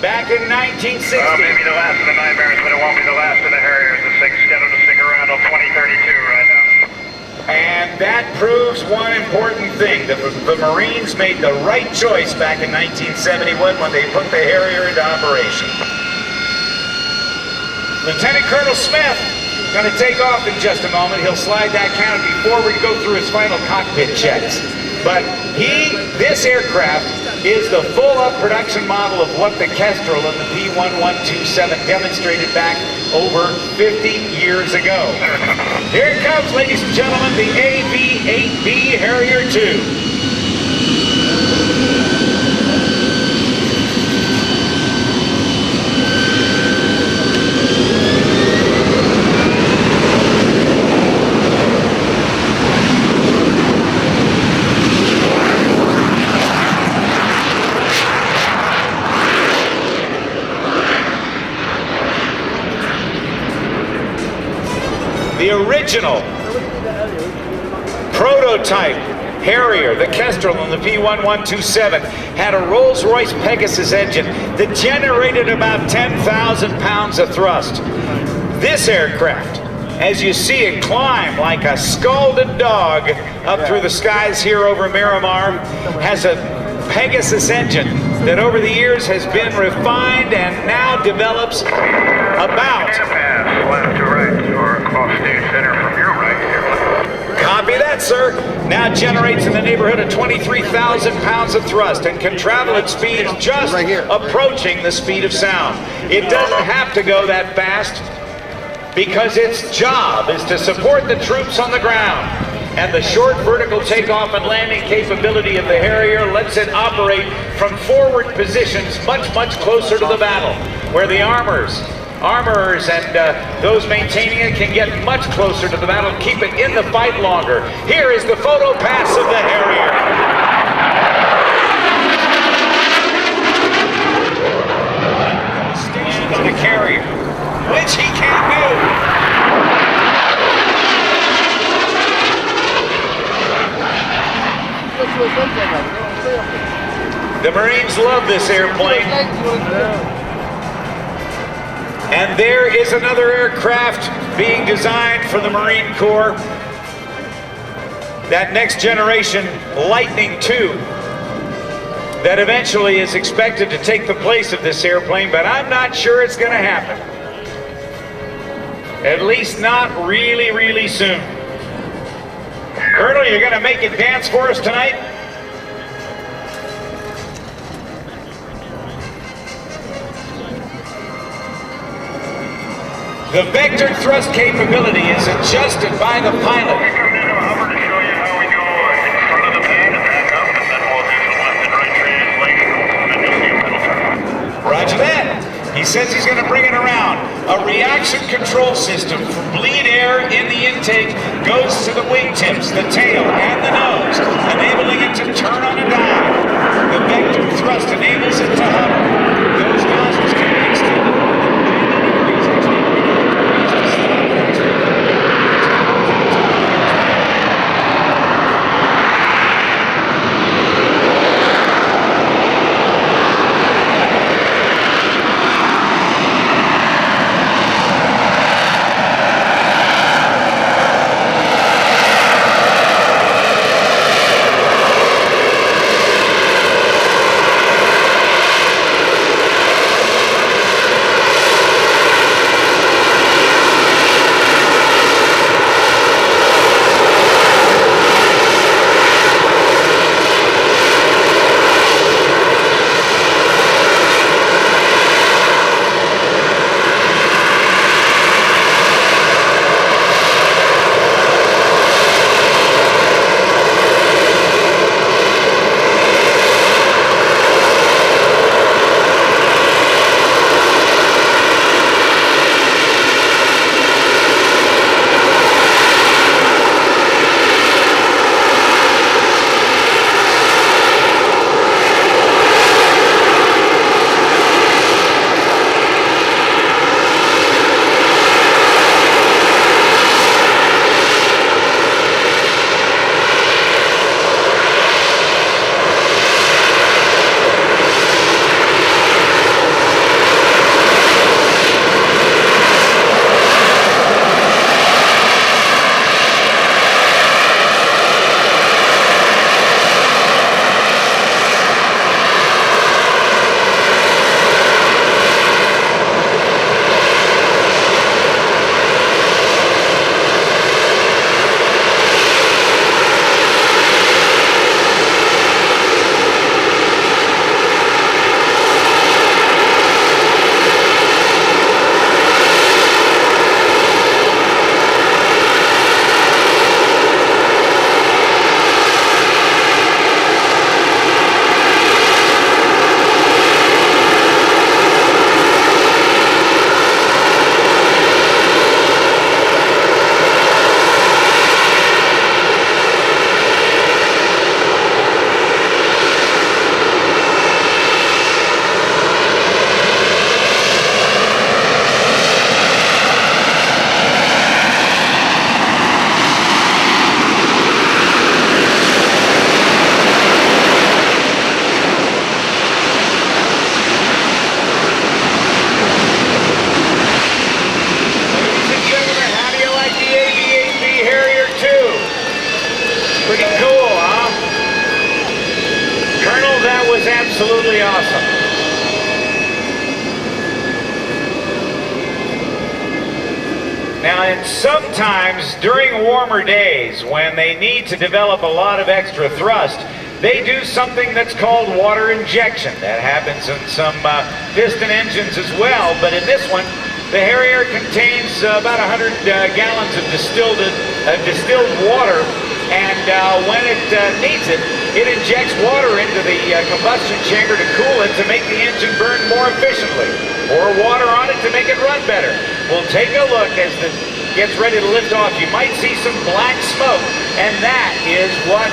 back in 1960. Maybe the last of the nightmares, but it won't be the last of the Harriers. This thing's scheduled to stick around till 2032 right now. And that proves one important thing, that the Marines made the right choice back in 1971 when they put the Harrier into operation. Lieutenant Colonel Smith is going to take off in just a moment. He'll slide that canopy forward, go through his final cockpit checks. But this aircraft is the full-up production model of what the Kestrel and the P1127 demonstrated back over 50 years ago. Here it comes, ladies and gentlemen, the AV8B Harrier 2. The original prototype Harrier, the Kestrel and the P1127, had a Rolls-Royce Pegasus engine that generated about 10,000 pounds of thrust. This aircraft, as you see it climb like a scalded dog up through the skies here over Miramar, has a Pegasus engine that over the years has been refined and now develops about... Left to right, or across stage center from your right here. Copy that, sir. Now generates in the neighborhood of 23,000 pounds of thrust and can travel at speeds just approaching the speed of sound. It doesn't have to go that fast because its job is to support the troops on the ground. And the short vertical takeoff and landing capability of the Harrier lets it operate from forward positions much closer to the battle, where the armorers and those maintaining it can get much closer to the battle and keep it in the fight longer. Here is the photo pass of the Harrier. Stations the carrier, which he can do. The Marines love this airplane. And there is another aircraft being designed for the Marine Corps. That next generation Lightning II that eventually is expected to take the place of this airplane, but I'm not sure it's going to happen. At least not really soon. Colonel, you're going to make it dance for us tonight? The vector thrust capability is adjusted by the pilot. We come down to hover to show you how we go in front of the pad and back up, and then we'll do some left and right translation, and then you'll see a pedal turn. Roger that. He says he's going to bring it around. A reaction control system for bleed air in the intake goes to the wingtips, the tail, and the nose, enabling it to turn on a dime. The vector thrust enables it to hover. Those nozzles can be extended. awesome. Now, and sometimes during warmer days, when they need to develop a lot of extra thrust, they do something that's called water injection. That happens in some piston engines as well, but in this one, the Harrier contains about 100 gallons of distilled water, and when it needs it, it injects water into the combustion chamber to cool it to make the engine burn more efficiently, or water on it to make it run better. We'll take a look as it gets ready to lift off. You might see some black smoke, and that is what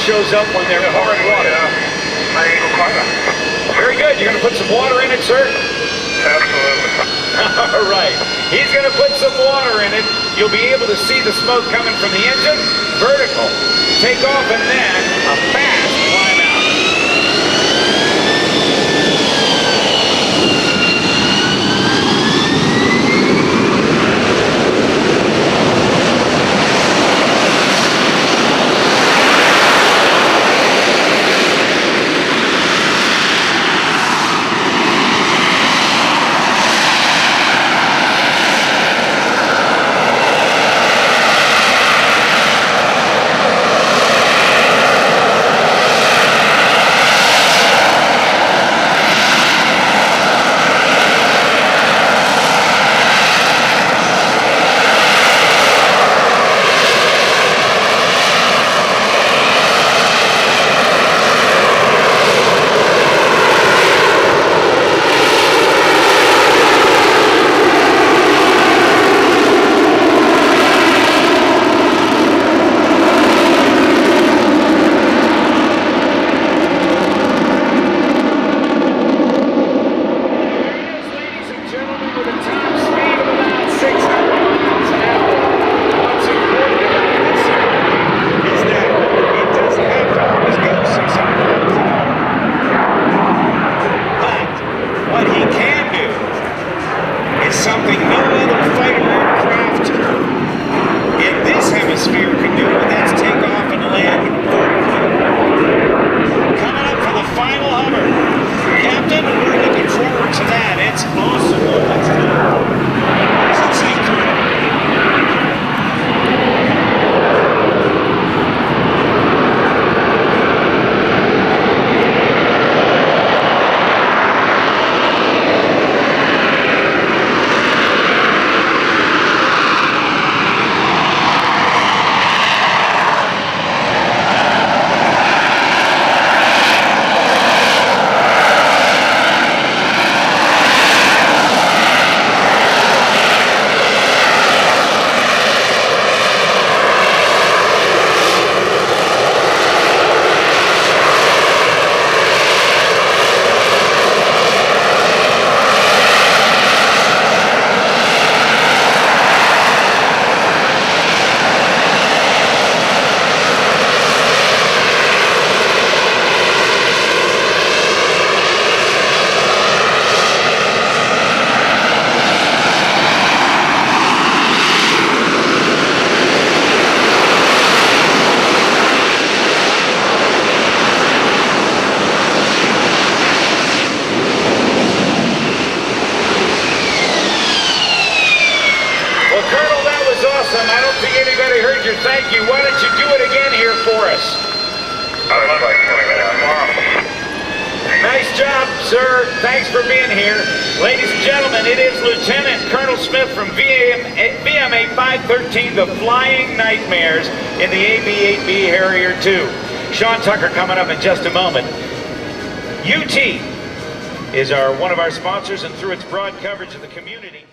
shows up when they're pouring water. Very good. You're going to put some water in it, sir? Absolutely. All right. He's going to put some water in it. You'll be able to see the smoke coming from the engine. Vertical. Take off, and then a fast climb out. Something no other fighter aircraft in this hemisphere can do, and that's take off and land vertically. Coming up for the final hover. Captain, we're looking forward to that. It's awesome. Let's see, Colonel. I don't think anybody heard your thank you. Why don't you do it again here for us? I'd like doing that tomorrow. Nice job, sir. Thanks for being here. Ladies and gentlemen, it is Lieutenant Colonel Smith from VMA 513, the Flying Nightmares in the AV8B Harrier 2. Sean Tucker coming up in just a moment. UT is one of our sponsors, and through its broad coverage of the community,